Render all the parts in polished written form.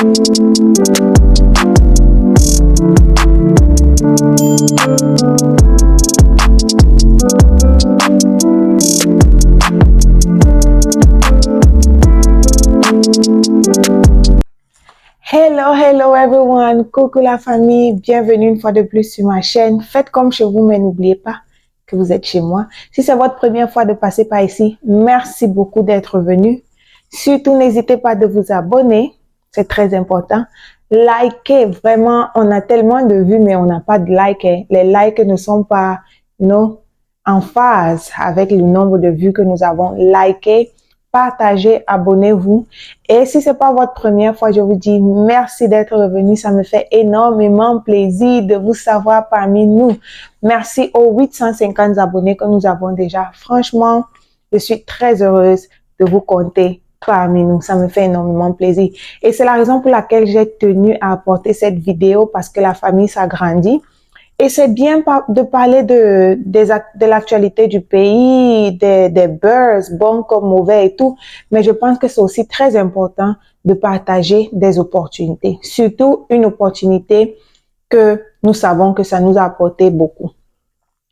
Hello everyone, coucou la famille, bienvenue une fois de plus sur ma chaîne. Faites comme chez vous, mais n'oubliez pas que vous êtes chez moi. Si c'est votre première fois de passer par ici, merci beaucoup d'être venu. Surtout, n'hésitez pas de vous abonner, c'est très important. Likez, vraiment, on a tellement de vues, mais on n'a pas de likes. Les likes ne sont pas, en phase avec le nombre de vues que nous avons. Likez, partagez, abonnez-vous. Et si c'est pas votre première fois, je vous dis merci d'être revenu. Ça me fait énormément plaisir de vous savoir parmi nous. Merci aux 850 abonnés que nous avons déjà. Franchement, je suis très heureuse de vous compter parmi nous. Ça me fait énormément plaisir. Et c'est la raison pour laquelle j'ai tenu à apporter cette vidéo parce que la famille s'agrandit. Et c'est bien de parler de l'actualité du pays, des buzz, bons comme mauvais et tout. Mais je pense que c'est aussi très important de partager des opportunités. Surtout une opportunité que nous savons que ça nous a apporté beaucoup.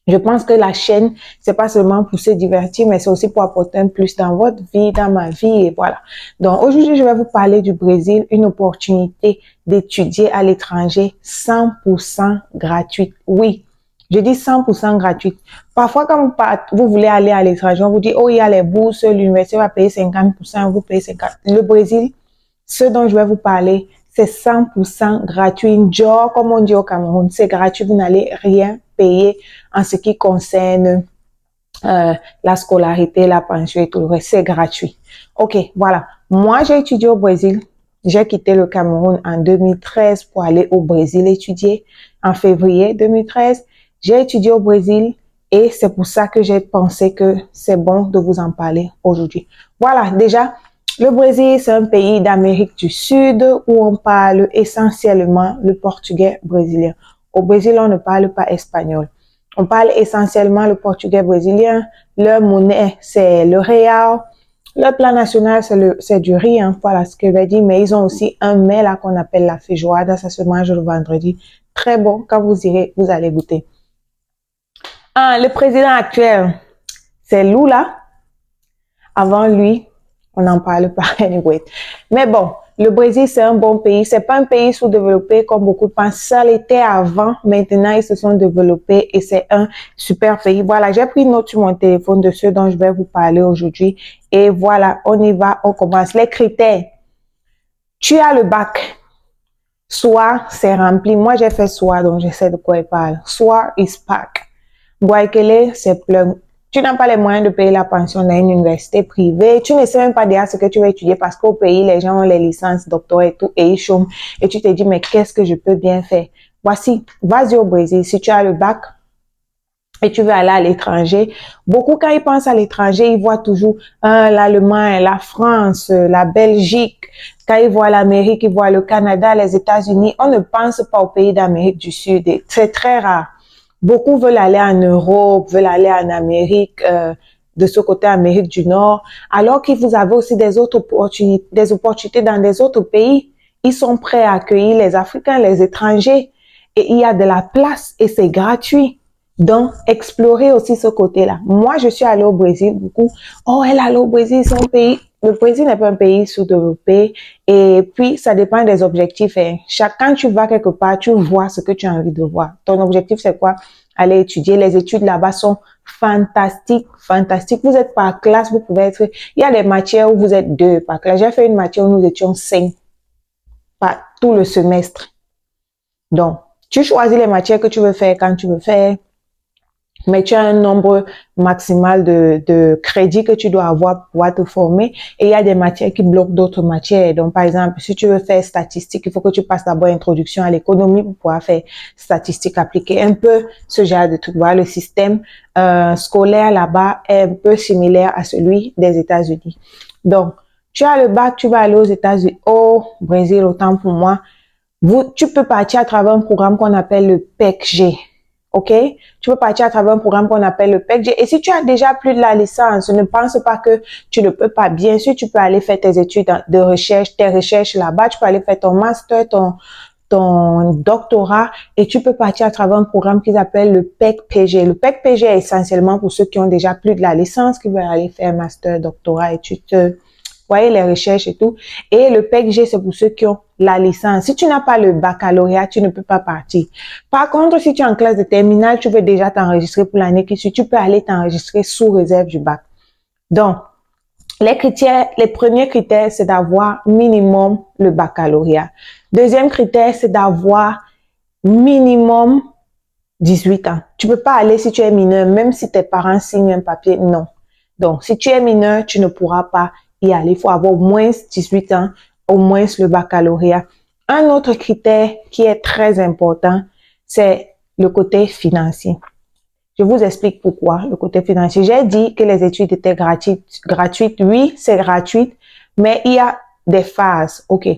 Je pense que la chaîne, c'est pas seulement pour se divertir, mais c'est aussi pour apporter un plus dans votre vie, dans ma vie, et voilà. Donc, aujourd'hui, je vais vous parler du Brésil, une opportunité d'étudier à l'étranger 100% gratuite. Oui, je dis 100% gratuite. Parfois, quand vous voulez aller à l'étranger, on vous dit, oh, il y a les bourses, l'université va payer 50%, vous payez 50%. Le Brésil, ce dont je vais vous parler, c'est 100% gratuit. Genre, comme on dit au Cameroun, c'est gratuit, vous n'allez rien payer en ce qui concerne la scolarité, la pension et tout le reste, c'est gratuit. Ok, voilà. Moi, j'ai étudié au Brésil. J'ai quitté le Cameroun en 2013 pour aller au Brésil étudier. En février 2013, j'ai étudié au Brésil et c'est pour ça que j'ai pensé que c'est bon de vous en parler aujourd'hui. Voilà, déjà, le Brésil, c'est un pays d'Amérique du Sud où on parle essentiellement le portugais brésilien. Au Brésil, on ne parle pas espagnol. On parle essentiellement le portugais brésilien. Leur monnaie, c'est le real. Leur plat national, c'est du riz, hein, voilà ce que je vais dire. Mais ils ont aussi un mets là qu'on appelle la feijoada. Ça se mange le vendredi. Très bon. Quand vous irez, vous allez goûter. Le président actuel, c'est Lula. Avant lui, on n'en parle pas, anyway. Mais bon, le Brésil, c'est un bon pays. C'est pas un pays sous-développé comme beaucoup pensent. Ça l'était avant. Maintenant, ils se sont développés et c'est un super pays. Voilà, j'ai pris note sur mon téléphone de ceux dont je vais vous parler aujourd'hui. Et voilà, on y va, on commence. Les critères. Tu as le bac. Soit c'est rempli. Moi, j'ai fait soit, donc je sais de quoi il parle. Soit is pack. Guaykele, c'est plein. Tu n'as pas les moyens de payer la pension dans une université privée. Tu ne sais même pas déjà ce que tu vas étudier parce qu'au pays, les gens ont les licences, doctorats et tout, et ils chôment. Et tu te dis, mais qu'est-ce que je peux bien faire? Voici, vas-y au Brésil. Si tu as le bac et tu veux aller à l'étranger, beaucoup, quand ils pensent à l'étranger, ils voient toujours l'Allemagne, la France, la Belgique. Quand ils voient l'Amérique, ils voient le Canada, les États-Unis. On ne pense pas aux pays d'Amérique du Sud. C'est très rare. Beaucoup veulent aller en Europe, veulent aller en Amérique, de ce côté Amérique du Nord, alors que vous avez aussi des opportunités dans des autres pays. Ils sont prêts à accueillir les Africains, les étrangers, et il y a de la place et c'est gratuit. Donc, explorer aussi ce côté-là. Moi, je suis allée au Brésil beaucoup. Oh, elle est allée au Brésil, c'est un pays. Le Brésil n'est pas un pays sous-développé. Et puis, ça dépend des objectifs. Quand tu vas quelque part, tu vois ce que tu as envie de voir. Ton objectif, c'est quoi? Aller étudier. Les études là-bas sont fantastiques, fantastiques. Vous êtes par classe, vous pouvez être... Il y a des matières où vous êtes 2 par classe. J'ai fait une matière où nous étions 5 par tout le semestre. Donc, tu choisis les matières que tu veux faire quand tu veux faire. Mais tu as un nombre maximal de crédits que tu dois avoir pour pouvoir te former. Et il y a des matières qui bloquent d'autres matières. Donc, par exemple, si tu veux faire statistique, il faut que tu passes d'abord introduction à l'économie pour pouvoir faire statistique appliquée. Un peu ce genre de truc. Voilà, le système scolaire là-bas est un peu similaire à celui des États-Unis. Donc, tu as le bac, tu vas aller aux États-Unis, au Brésil, autant pour moi. Tu peux partir à travers un programme qu'on appelle le PECG. ok? Tu peux partir à travers un programme qu'on appelle le PECG. Et si tu as déjà plus de la licence, ne pense pas que tu ne peux pas. Bien sûr, tu peux aller faire tes études de recherche, tes recherches là-bas. Tu peux aller faire ton master, ton doctorat et tu peux partir à travers un programme qu'ils appellent le PEC-PG. Le PEC-PG est essentiellement pour ceux qui ont déjà plus de la licence, qui veulent aller faire master, doctorat, études, voyez les recherches et tout. Et le PEC-G, c'est pour ceux qui ont la licence. Si tu n'as pas le baccalauréat, tu ne peux pas partir. Par contre, si tu es en classe de terminale, tu veux déjà t'enregistrer pour l'année qui suit, tu peux aller t'enregistrer sous réserve du bac. Donc, les premiers critères, c'est d'avoir minimum le baccalauréat. Deuxième critère, c'est d'avoir minimum 18 ans. Tu peux pas aller si tu es mineur, même si tes parents signent un papier, non. Donc, si tu es mineur, tu ne pourras pas y aller. Il faut avoir au moins 18 ans, au moins le baccalauréat. Un autre critère qui est très important, c'est le côté financier. Je vous explique pourquoi, le côté financier. J'ai dit que les études étaient gratuites. Oui, c'est gratuit, mais il y a des phases. OK.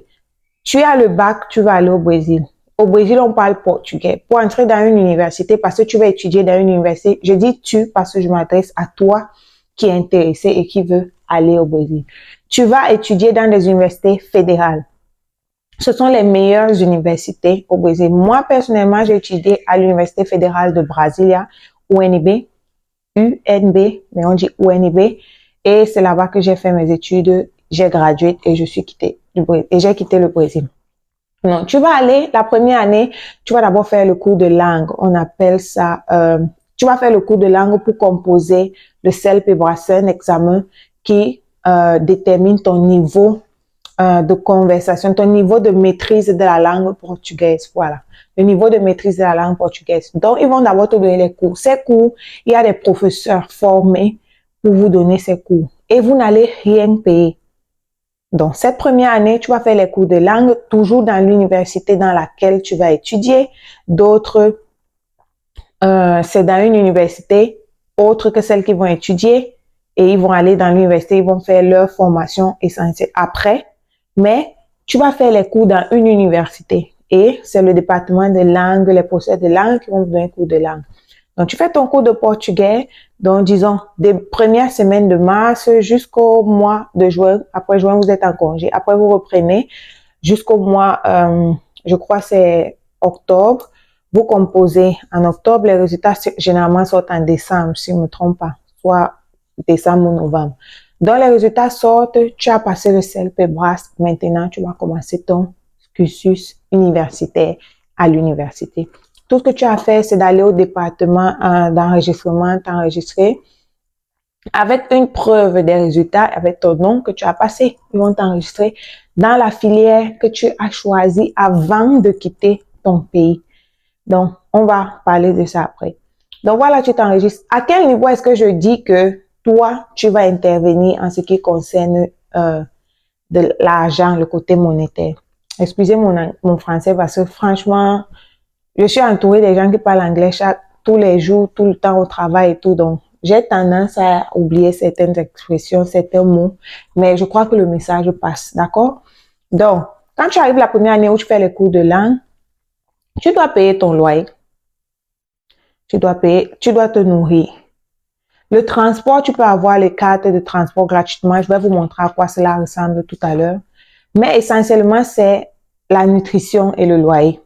Tu as le bac, tu vas aller au Brésil. Au Brésil, on parle portugais. Pour entrer dans une université, parce que tu vas étudier dans une université, je dis tu parce que je m'adresse à toi qui est intéressé et qui veut aller au Brésil. Tu vas étudier dans des universités fédérales. Ce sont les meilleures universités au Brésil. Moi, personnellement, j'ai étudié à l'Université fédérale de Brasilia, UNB, mais on dit UNB. Et c'est là-bas que j'ai fait mes études. J'ai gradué et j'ai quitté le Brésil. Donc, tu vas aller, la première année, tu vas d'abord faire le cours de langue. On appelle ça, tu vas faire le cours de langue pour composer le CELPEBRAS, c'est un examen qui détermine ton niveau de conversation, ton niveau de maîtrise de la langue portugaise. Voilà, le niveau de maîtrise de la langue portugaise. Donc, ils vont d'abord te donner les cours. Ces cours, il y a des professeurs formés pour vous donner ces cours. Et vous n'allez rien payer. Donc, cette première année, tu vas faire les cours de langue toujours dans l'université dans laquelle tu vas étudier. D'autres, c'est dans une université autre que celle qu'ils vont étudier et ils vont aller dans l'université, ils vont faire leur formation essentielle après. Mais tu vas faire les cours dans une université et c'est le département de langue, les professeurs de langue qui vont vous donner un cours de langue. Donc, tu fais ton cours de portugais, donc disons des premières semaines de mars jusqu'au mois de juin. Après juin, vous êtes en congé. Après, vous reprenez jusqu'au mois, je crois c'est octobre. Vous composez en octobre. Les résultats généralement sortent en décembre, si je ne me trompe pas, soit décembre ou novembre. Donc, les résultats sortent, tu as passé le CELPEBRAS. Maintenant, tu vas commencer ton cursus universitaire à l'université. Tout ce que tu as fait, c'est d'aller au département d'enregistrement, t'enregistrer avec une preuve des résultats, avec ton nom que tu as passé. Ils vont t'enregistrer dans la filière que tu as choisie avant de quitter ton pays. Donc, on va parler de ça après. Donc, voilà, tu t'enregistres. À quel niveau est-ce que je dis que toi, tu vas intervenir en ce qui concerne de l'argent, le côté monétaire? Excusez mon français parce que franchement, je suis entourée des gens qui parlent anglais tous les jours, tout le temps au travail et tout. Donc, j'ai tendance à oublier certaines expressions, certains mots. Mais je crois que le message passe. D'accord? Donc, quand tu arrives la première année où tu fais les cours de langue, tu dois payer ton loyer. Tu dois te nourrir. Le transport, tu peux avoir les cartes de transport gratuitement. Je vais vous montrer à quoi cela ressemble tout à l'heure. Mais essentiellement, c'est la nutrition et le loyer.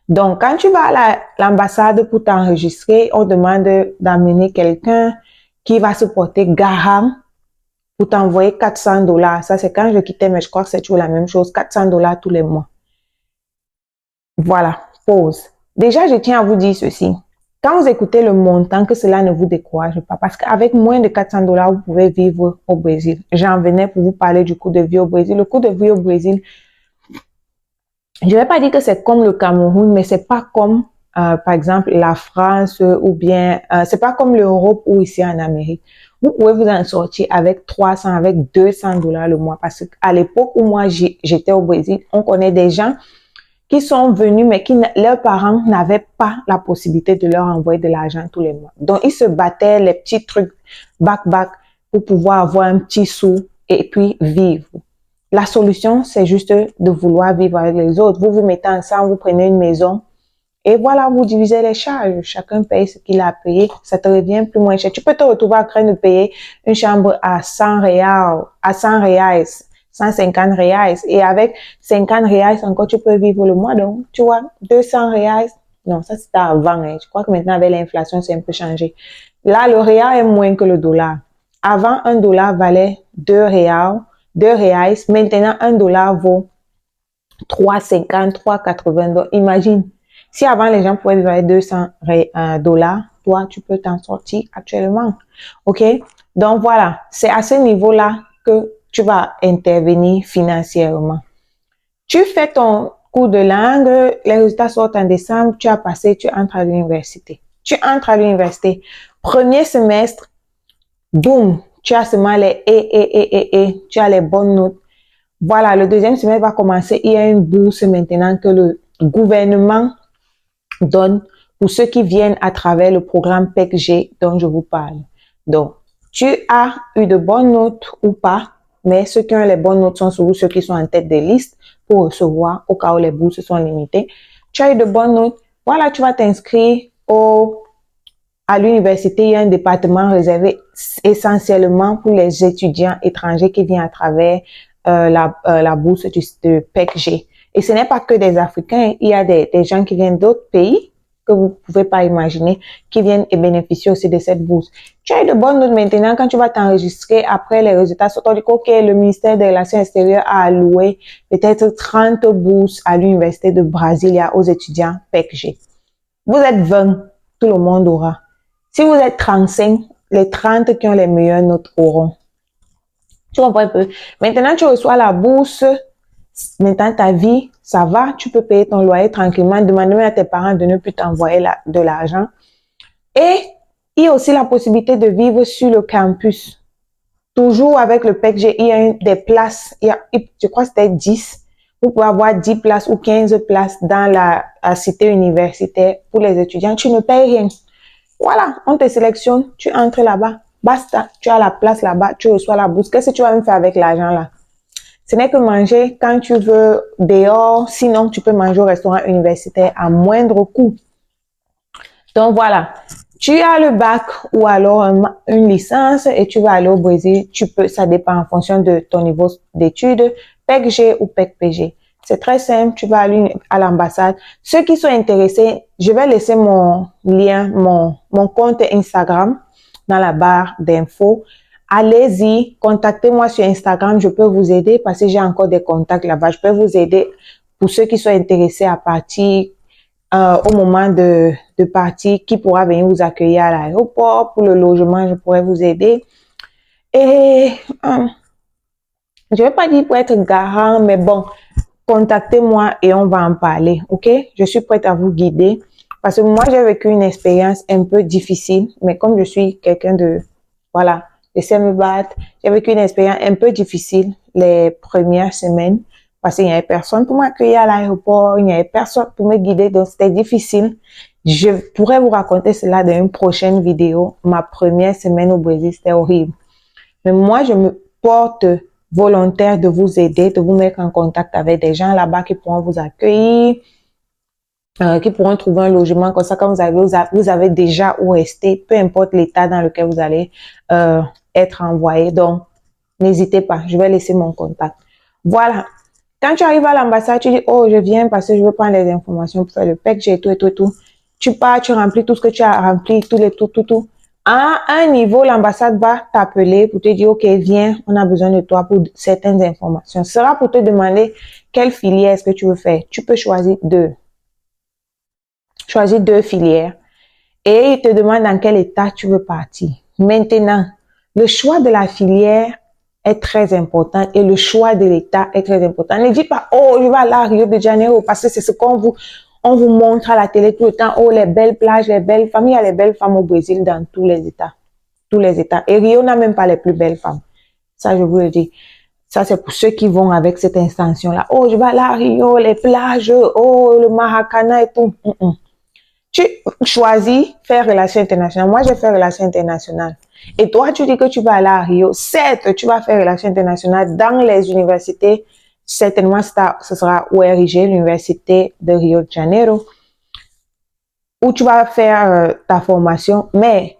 Donc, quand tu vas à l'ambassade pour t'enregistrer, on demande d'amener quelqu'un qui va se porter garant pour t'envoyer $400. Ça, c'est quand je quittais, mais je crois que c'est toujours la même chose. $400 tous les mois. Voilà, pause. Déjà, je tiens à vous dire ceci. Quand vous écoutez le montant, que cela ne vous décourage pas, parce qu'avec moins de $400, vous pouvez vivre au Brésil. J'en venais pour vous parler du coût de vie au Brésil. Le coût de vie au Brésil, je vais pas dire que c'est comme le Cameroun, mais c'est pas comme, par exemple, la France ou bien, c'est pas comme l'Europe ou ici en Amérique. Vous pouvez vous en sortir avec 300, avec $200 le mois. Parce qu'à l'époque où moi j'étais au Brésil, on connaît des gens qui sont venus, mais leurs parents n'avaient pas la possibilité de leur envoyer de l'argent tous les mois. Donc, ils se battaient les petits trucs back pour pouvoir avoir un petit sou et puis vivre. La solution, c'est juste de vouloir vivre avec les autres. Vous vous mettez ensemble, vous prenez une maison Et voilà, vous divisez les charges. Chacun paye ce qu'il a payé. Ça te revient plus moins cher. Tu peux te retrouver en train de payer une chambre à 100 reals, 150 reals. Et avec 50 reals encore, tu peux vivre le mois. Donc, tu vois, 200 reals. Non, ça c'était avant. Hein. Je crois que maintenant, avec l'inflation, c'est un peu changé. Là, le real est moins que le dollar. Avant, un dollar valait 2 reals, 2 reals. Maintenant, un dollar vaut 3,50, 3,80. Donc, imagine. Si avant, les gens pouvaient vivre avec 200 dollars, toi, tu peux t'en sortir actuellement. OK? Donc, voilà. C'est à ce niveau-là que tu vas intervenir financièrement. Tu fais ton cours de langue, les résultats sortent en décembre, tu as passé, tu entres à l'université. Tu entres à l'université. Premier semestre, boum, tu as seulement les et, tu as les bonnes notes. Voilà, le deuxième semestre va commencer. Il y a une bourse maintenant que le gouvernement donne pour ceux qui viennent à travers le programme PEC-G dont je vous parle. Donc, tu as eu de bonnes notes ou pas, mais ceux qui ont les bonnes notes sont souvent ceux qui sont en tête des listes pour recevoir au cas où les bourses sont limitées. Tu as eu de bonnes notes. Voilà, tu vas t'inscrire à l'université. Il y a un département réservé essentiellement pour les étudiants étrangers qui viennent à travers la bourse de PEC-G. Et ce n'est pas que des Africains, il y a des gens qui viennent d'autres pays que vous ne pouvez pas imaginer, qui viennent et bénéficier aussi de cette bourse. Tu as eu de bonnes notes maintenant, quand tu vas t'enregistrer, après les résultats sortent, on dit que le ministère des Relations extérieures a alloué peut-être 30 bourses à l'université de Brasilia aux étudiants PEC-G. Vous êtes 20, tout le monde aura. Si vous êtes 35, les 30 qui ont les meilleures notes auront. Tu comprends un peu? Maintenant, tu reçois la bourse. Maintenant, ta vie, ça va. Tu peux payer ton loyer tranquillement. Demande à tes parents de ne plus t'envoyer de l'argent. Et il y a aussi la possibilité de vivre sur le campus. Toujours avec le PEC-G, il y a des places. Je crois que c'était 10. Vous pouvez avoir 10 places ou 15 places dans la cité universitaire pour les étudiants. Tu ne payes rien. Voilà, on te sélectionne, tu entres là-bas. Basta, tu as la place là-bas, tu reçois la bourse. Qu'est-ce que tu vas me faire avec l'argent là? Ce n'est que manger quand tu veux dehors, sinon tu peux manger au restaurant universitaire à moindre coût. Donc voilà, tu as le bac ou alors une licence et tu vas aller au Brésil. Ça dépend en fonction de ton niveau d'études, PEC-G ou PEC-PG. C'est très simple, tu vas aller à l'ambassade. Ceux qui sont intéressés, je vais laisser mon lien, mon compte Instagram dans la barre d'infos. Allez-y, contactez-moi sur Instagram, je peux vous aider parce que j'ai encore des contacts là-bas. Je peux vous aider pour ceux qui sont intéressés à partir au moment de partir, qui pourra venir vous accueillir à l'aéroport. Pour le logement, je pourrais vous aider. Et je ne vais pas dire pour être garant, mais bon, contactez-moi et on va en parler, ok? Je suis prête à vous guider parce que moi, j'ai vécu une expérience un peu difficile, mais comme je suis quelqu'un voilà, je sais me battre, j'ai vécu une expérience un peu difficile les premières semaines parce qu'il n'y avait personne pour m'accueillir à l'aéroport, il n'y avait personne pour me guider, donc c'était difficile. Je pourrais vous raconter cela dans une prochaine vidéo. Ma première semaine au Brésil, c'était horrible. Mais moi, je me porte volontaire de vous aider, de vous mettre en contact avec des gens là-bas qui pourront vous accueillir, qui pourront trouver un logement. Comme ça, quand vous avez déjà où rester, peu importe l'état dans lequel vous allez être envoyé. Donc, n'hésitez pas, je vais laisser mon contact. Voilà. Quand tu arrives à l'ambassade, tu dis, oh, je viens parce que je veux prendre les informations pour faire le PEC, tout. Tu pars, tu remplis tout ce que tu as rempli, tout. À un niveau, l'ambassade va t'appeler pour te dire, OK, viens, on a besoin de toi pour certaines informations. Ce sera pour te demander quelle filière est-ce que tu veux faire. Tu peux choisir deux. Choisis deux filières. Et il te demande dans quel état tu veux partir. Maintenant, le choix de la filière est très important et le choix de l'état est très important. Ne dis pas, oh, je vais aller à Rio de Janeiro parce que c'est ce qu'on vous montre à la télé tout le temps. Oh, les belles plages, les belles femmes. Il y a les belles femmes au Brésil dans tous les États. Tous les États. Et Rio n'a même pas les plus belles femmes. Ça, je vous le dis. Ça, c'est pour ceux qui vont avec cette intention-là. Oh, je vais aller à Rio, les plages, oh, le Maracana et tout. Tu choisis faire relations internationales. Moi, j'ai fait relations internationales. Et toi, tu dis que tu vas aller à Rio. Certes, tu vas faire relations internationales dans les universités. Certainement, ce sera URG, l'université de Rio de Janeiro. où tu vas faire ta formation, mais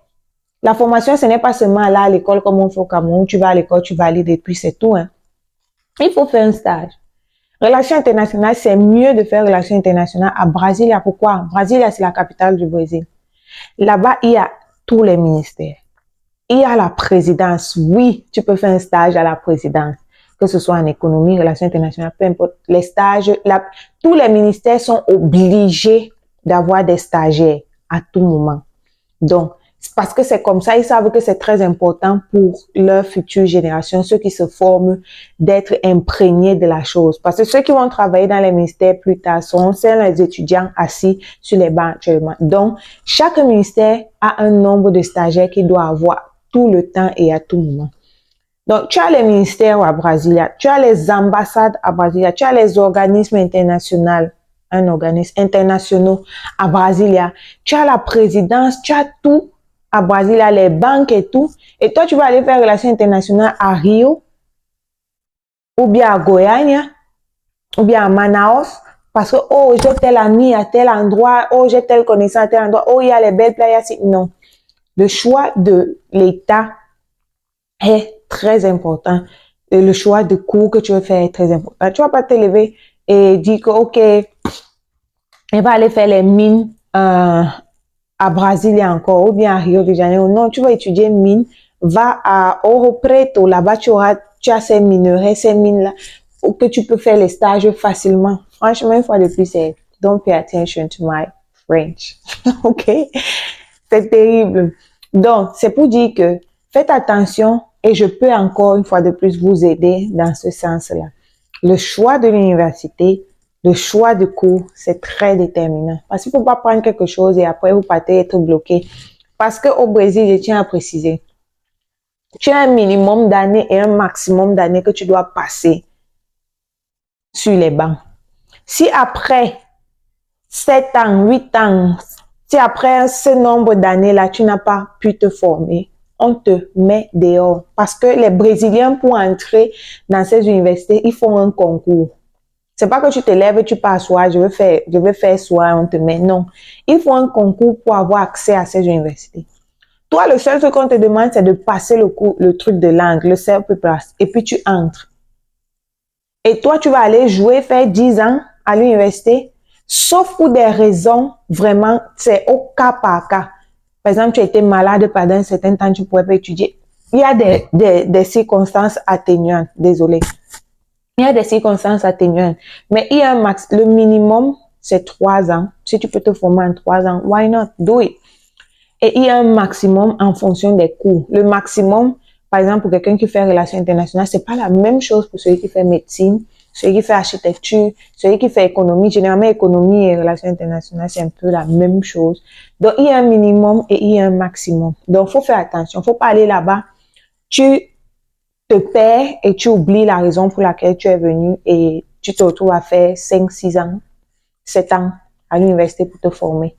la formation, ce n'est pas seulement aller à l'école comme on fait au Cameroun, tu vas à l'école, tu valides et puis c'est tout. Hein. Il faut faire un stage. Relations internationales, c'est mieux de faire relations internationales à Brasilia. Pourquoi? Brasilia, c'est la capitale du Brésil. Là-bas, il y a tous les ministères. Il y a la présidence. Oui, tu peux faire un stage à la présidence, que ce soit en économie, relations internationales, peu importe. Les stages, tous les ministères sont obligés d'avoir des stagiaires à tout moment. Donc, parce que c'est comme ça, ils savent que c'est très important pour leur future génération, ceux qui se forment, d'être imprégnés de la chose. Parce que ceux qui vont travailler dans les ministères plus tard sont les étudiants assis sur les bancs actuellement. Donc, chaque ministère a un nombre de stagiaires qu'il doit avoir tout le temps et à tout moment. Donc, tu as les ministères à Brasilia, tu as les ambassades à Brasilia, tu as les organismes internationaux, internationaux à Brasilia, tu as la présidence, tu as tout à Brasilia, les banques et tout. Et toi, tu vas aller faire relations internationales à Rio, ou bien à Goiânia, ou bien à Manaus, parce que, oh, j'ai tel ami à tel endroit, oh, j'ai tel connaissant à tel endroit, oh, il y a les belles playas. Non. Le choix de l'État est très important. Et le choix de cours que tu veux faire est très important. Tu vas pas te lever et dire que, OK, elle va aller faire les mines à Brasilia encore, ou bien à Rio de Janeiro. Non, tu vas étudier mine, va à Ouro Preto, là-bas tu as ces minerais, ces mines-là, que tu peux faire les stages facilement. Franchement, une fois de plus, c'est don't pay attention to my French. OK? C'est terrible. Donc, c'est pour dire que faites attention et je peux encore une fois de plus vous aider dans ce sens-là. Le choix de l'université, le choix de cours, c'est très déterminant. Parce qu'il ne faut pas prendre quelque chose et après vous partez être bloqué. Parce qu'au Brésil, je tiens à préciser, tu as un minimum d'années et un maximum d'années que tu dois passer sur les bancs. Si après 7 ans, 8 ans, si après ce nombre d'années-là, tu n'as pas pu te former, on te met dehors. Parce que les Brésiliens, pour entrer dans ces universités, ils font un concours. C'est pas que tu te lèves, tu pars soir, je veux faire soir, on te met. Non. Ils font un concours pour avoir accès à ces universités. Toi, le seul truc qu'on te demande, c'est de passer le truc de langue, le CERP-Place, et puis tu entres. Et toi, tu vas aller jouer, faire 10 ans à l'université, sauf pour des raisons vraiment, c'est au cas par cas. Par exemple, tu as été malade pendant un certain temps, tu ne pourrais pas étudier. Il y a des circonstances atténuantes, désolé. Il y a des circonstances atténuantes. Mais il y a un max, le minimum, c'est 3 ans. Si tu peux te former en 3 ans, why not? Do it. Et il y a un maximum en fonction des cours. Le maximum, par exemple, pour quelqu'un qui fait relations internationales, c'est pas la même chose pour celui qui fait médecine, celui qui fait architecture, celui qui fait économie. Généralement, économie et relations internationales, c'est un peu la même chose. Donc, il y a un minimum et il y a un maximum. Donc, faut faire attention. Faut pas aller là-bas. Tu te perds et tu oublies la raison pour laquelle tu es venu et tu te retrouves à faire 5, 6 ans, 7 ans à l'université pour te former.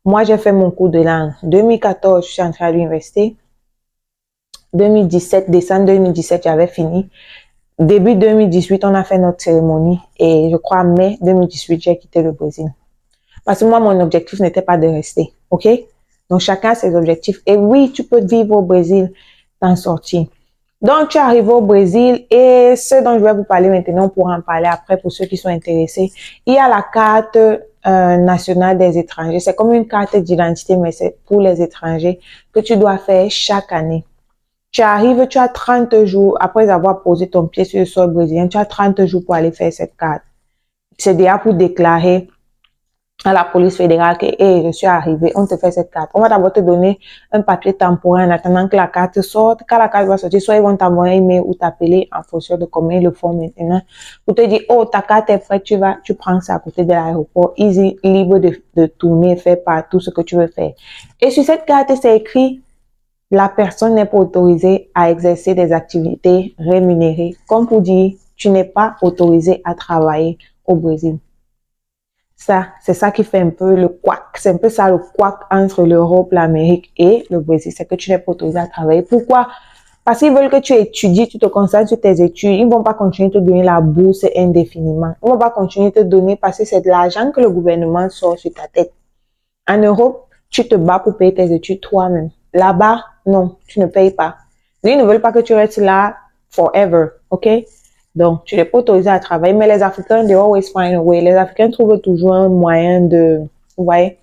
Moi, j'ai fait mon cours de langue. 2014, je suis entrée à l'université. 2017, décembre 2017, j'avais fini. Début 2018, on a fait notre cérémonie. Et je crois, mai 2018, j'ai quitté le Brésil. Parce que moi, mon objectif n'était pas de rester. OK? Donc, chacun a ses objectifs. Et oui, tu peux vivre au Brésil, t'en sortir. Donc, tu arrives au Brésil et ce dont je vais vous parler maintenant, on pourra en parler après pour ceux qui sont intéressés. Il y a la carte nationale des étrangers. C'est comme une carte d'identité, mais c'est pour les étrangers que tu dois faire chaque année. Tu arrives, tu as 30 jours, après avoir posé ton pied sur le sol brésilien, tu as 30 jours pour aller faire cette carte. C'est déjà pour déclarer à la police fédérale que, hey, je suis arrivé, on te fait cette carte. On va d'abord te donner un papier temporaire en attendant que la carte sorte. Quand la carte va sortir, soit ils vont t'envoyer un email ou t'appeler en fonction de combien ils le font maintenant pour te dire, oh, ta carte est prête, tu prends ça à côté de l'aéroport, easy, libre de tourner, faire partout ce que tu veux faire. Et sur cette carte, c'est écrit, la personne n'est pas autorisée à exercer des activités rémunérées. Comme pour dire, tu n'es pas autorisé à travailler au Brésil. Ça, c'est ça qui fait un peu le couac. C'est un peu ça le couac entre l'Europe, l'Amérique et le Brésil. C'est que tu n'es pas autorisé à travailler. Pourquoi? Parce qu'ils veulent que tu étudies, tu te concentres sur tes études. Ils ne vont pas continuer de te donner la bourse indéfiniment. Ils ne vont pas continuer de te donner parce que c'est de l'argent que le gouvernement sort sur ta tête. En Europe, tu te bats pour payer tes études toi-même. Là-bas, non, tu ne payes pas. Ils ne veulent pas que tu restes là forever, ok? Donc, tu n'es pas autorisé à travailler, mais les Africains, they always find a way. Les Africains trouvent toujours un moyen de, vous voyez?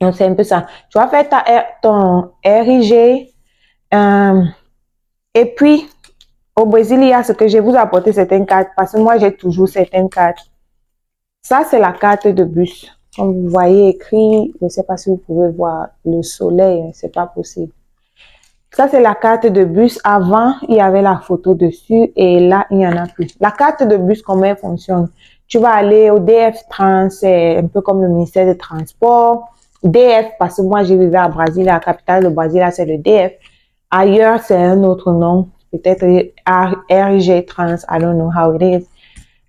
Donc, c'est un peu ça. Tu vas faire ton RIG, et puis, au Brésil, il y a ce que je vais vous apporter certaines cartes, parce que moi, j'ai toujours certaines cartes. Ça, c'est la carte de bus. Comme vous voyez écrit, je ne sais pas si vous pouvez voir le soleil, c'est pas possible. Ça, c'est la carte de bus. Avant, il y avait la photo dessus et là, il n'y en a plus. La carte de bus, comment elle fonctionne? Tu vas aller au DF Trans, c'est un peu comme le ministère des Transports. DF, parce que moi, j'ai vécu à Brésil, la capitale de Brésil, là, c'est le DF. Ailleurs, c'est un autre nom. Peut-être RG Trans, I don't know how it is.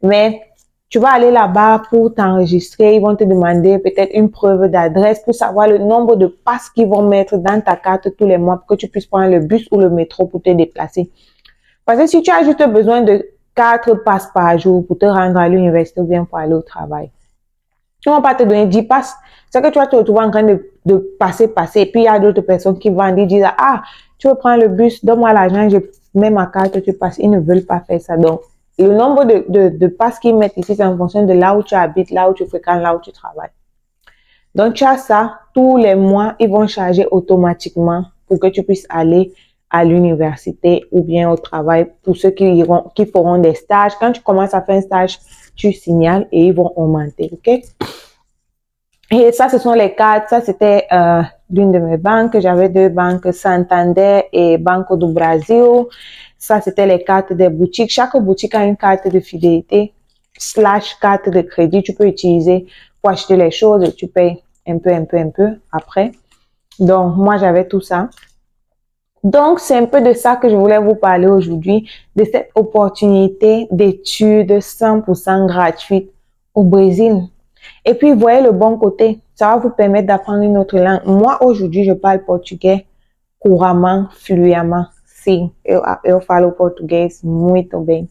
Mais tu vas aller là-bas pour t'enregistrer. Ils vont te demander peut-être une preuve d'adresse pour savoir le nombre de passes qu'ils vont mettre dans ta carte tous les mois pour que tu puisses prendre le bus ou le métro pour te déplacer. Parce que si tu as juste besoin de 4 passes par jour pour te rendre à l'université ou bien pour aller au travail, ils ne vont pas te donner 10 passes. C'est que tu vas te retrouver en train de passer. Et puis, il y a d'autres personnes qui vendent, ils disent, ah, tu veux prendre le bus, donne-moi l'argent, je mets ma carte, tu passes. Ils ne veulent pas faire ça. Donc, le nombre de passes qu'ils mettent ici, c'est en fonction de là où tu habites, là où tu fréquentes, là où tu travailles. Donc, tu as ça, tous les mois, ils vont charger automatiquement pour que tu puisses aller à l'université ou bien au travail pour ceux qui feront des stages. Quand tu commences à faire un stage, tu signales et ils vont augmenter, ok? Et ça, ce sont les cartes. Ça, c'était l'une de mes banques. J'avais 2 banques, Santander et Banco do Brasil. Ça, c'était les cartes des boutiques. Chaque boutique a une carte de fidélité / carte de crédit. Tu peux utiliser pour acheter les choses et tu payes un peu après. Donc, moi, j'avais tout ça. Donc, c'est un peu de ça que je voulais vous parler aujourd'hui, de cette opportunité d'études 100% gratuite au Brésil. Et puis, voyez le bon côté. Ça va vous permettre d'apprendre une autre langue. Moi, aujourd'hui, je parle portugais couramment, fluemment. Sim, eu falo português muito bem.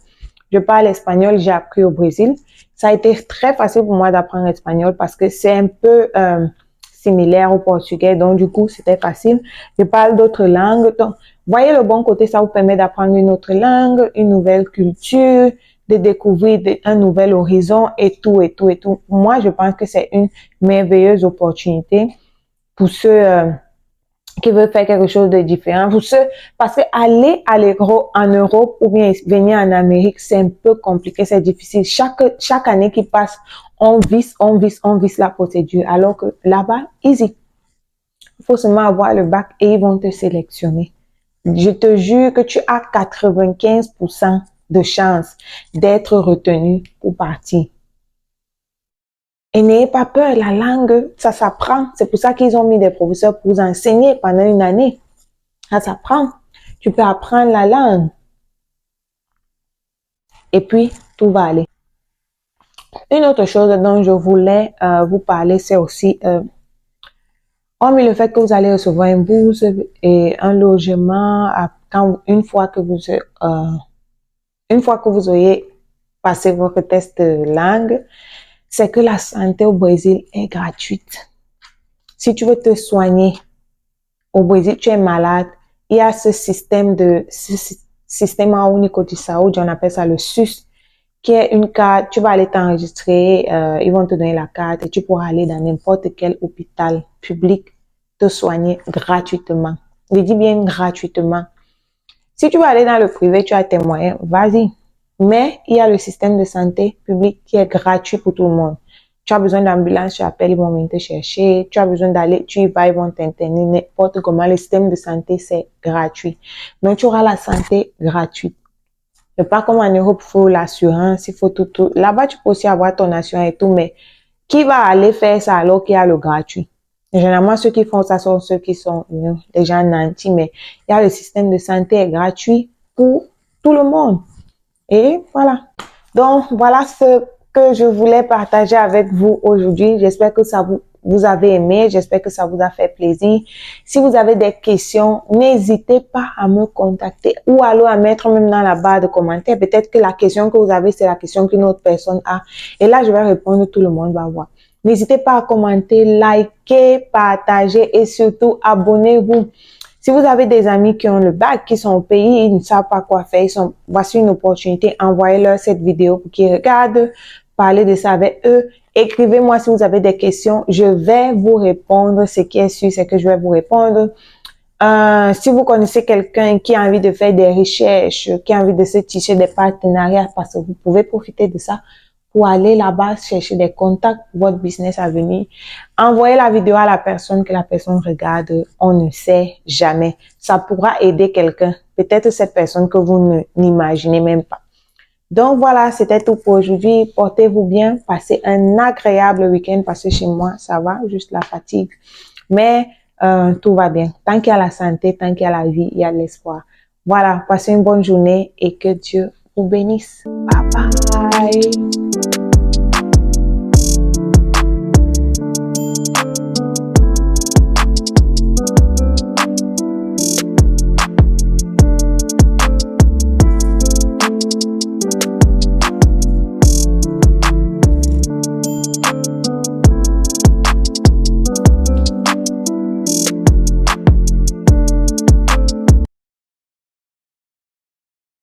Je parle espagnol, j'ai appris au Brésil. Ça a été très facile pour moi d'apprendre l'espagnol parce que c'est un peu similaire au portugais. Donc, du coup, c'était facile. Je parle d'autres langues. Donc, voyez le bon côté, ça vous permet d'apprendre une autre langue, une nouvelle culture, de découvrir un nouvel horizon et tout. Moi, je pense que c'est une merveilleuse opportunité pour ceux qui veulent faire quelque chose de différent. Pour ceux, parce que aller en Europe ou bien venir en Amérique, c'est un peu compliqué, c'est difficile. Chaque année qui passe, on visse la procédure. Alors que là-bas, easy. Il faut seulement avoir le bac et ils vont te sélectionner. Je te jure que tu as 95% de chances d'être retenu pour partir. Et n'ayez pas peur, la langue, ça s'apprend. C'est pour ça qu'ils ont mis des professeurs pour vous enseigner pendant une année. Ça s'apprend. Tu peux apprendre la langue. Et puis, tout va aller. Une autre chose dont je voulais vous parler, c'est aussi, hormis le fait que vous allez recevoir une bourse et un logement une fois que vous auriez passé votre test de langue, c'est que la santé au Brésil est gratuite. Si tu veux te soigner au Brésil, tu es malade, il y a ce système único de saúde, on appelle ça le SUS, qui est une carte, tu vas aller t'enregistrer, ils vont te donner la carte et tu pourras aller dans n'importe quel hôpital public te soigner gratuitement. Je dis bien gratuitement. Si tu veux aller dans le privé, tu as tes moyens, vas-y. Mais il y a le système de santé public qui est gratuit pour tout le monde. Tu as besoin d'ambulance, tu appelles, ils vont venir te chercher. Tu as besoin d'aller, tu y vas, ils vont t'interner, n'importe comment. Le système de santé, c'est gratuit. Donc, tu auras la santé gratuite. C'est pas comme en Europe, il faut l'assurance, il faut tout. Là-bas, tu peux aussi avoir ton assurance et tout, mais qui va aller faire ça alors qu'il y a le gratuit? Généralement, ceux qui font ça sont ceux qui sont des gens nantis, mais il y a le système de santé gratuit pour tout le monde. Et voilà. Donc, voilà ce que je voulais partager avec vous aujourd'hui. J'espère que ça vous avez aimé. J'espère que ça vous a fait plaisir. Si vous avez des questions, n'hésitez pas à me contacter ou alors à mettre même dans la barre de commentaires. Peut-être que la question que vous avez, c'est la question qu'une autre personne a. Et là, je vais répondre, tout le monde va voir. N'hésitez pas à commenter, liker, partager et surtout abonnez-vous. Si vous avez des amis qui ont le bac, qui sont au pays, ils ne savent pas quoi faire, voici une opportunité, envoyez-leur cette vidéo pour qu'ils regardent, parlez de ça avec eux. Écrivez-moi si vous avez des questions, je vais vous répondre. Ce qui est sûr, c'est que je vais vous répondre. Si vous connaissez quelqu'un qui a envie de faire des recherches, qui a envie de se tisser des partenariats, parce que vous pouvez profiter de ça pour aller là-bas chercher des contacts pour votre business à venir. Envoyez la vidéo à la personne, que la personne regarde. On ne sait jamais. Ça pourra aider quelqu'un. Peut-être cette personne que vous n'imaginez même pas. Donc voilà, c'était tout pour aujourd'hui. Portez-vous bien. Passez un agréable week-end parce que chez moi, ça va, juste la fatigue. Mais tout va bien. Tant qu'il y a la santé, tant qu'il y a la vie, il y a l'espoir. Voilà, passez une bonne journée et que Dieu vous bénisse. Bye bye.